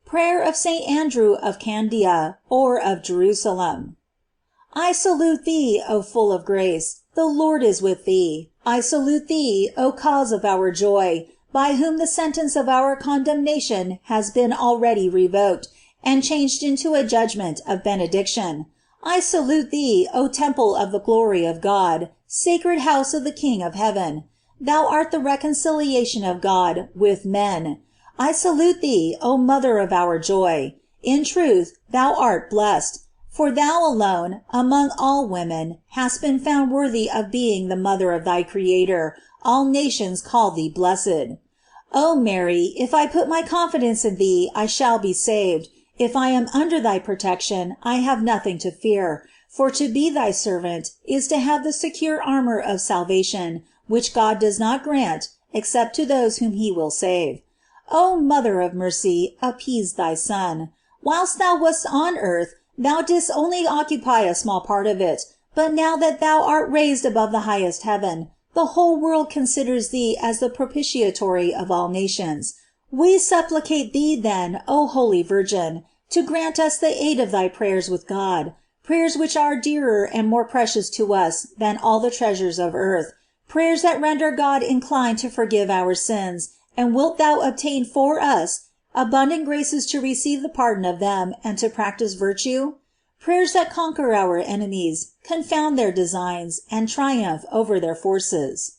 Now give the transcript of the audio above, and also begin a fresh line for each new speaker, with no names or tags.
Prayer of St. Andrew of Candia, or of Jerusalem. I salute thee, O full of grace, the Lord is with thee. I salute thee, O cause of our joy, by whom the sentence of our condemnation has been already revoked, and changed into a judgment of benediction. I salute thee, O temple of the glory of God, sacred house of the King of heaven. Thou art the reconciliation of God with men. I salute thee, O mother of our joy. In truth, thou art blessed, for thou alone, among all women, hast been found worthy of being the mother of thy Creator. All nations call thee blessed. O Mary, if I put my confidence in thee, I shall be saved. If I am under thy protection, I have nothing to fear, for to be thy servant is to have the secure armor of salvation, which God does not grant except to those whom he will save. O Mother of mercy, appease thy Son. Whilst thou wast on earth, thou didst only occupy a small part of it, but now that thou art raised above the highest heaven, the whole world considers thee as the propitiatory of all nations. We supplicate thee then, O Holy Virgin, to grant us the aid of thy prayers with God, prayers which are dearer and more precious to us than all the treasures of earth, prayers that render God inclined to forgive our sins, and wilt thou obtain for us abundant graces to receive the pardon of them and to practice virtue? Prayers that conquer our enemies, confound their designs, and triumph over their forces.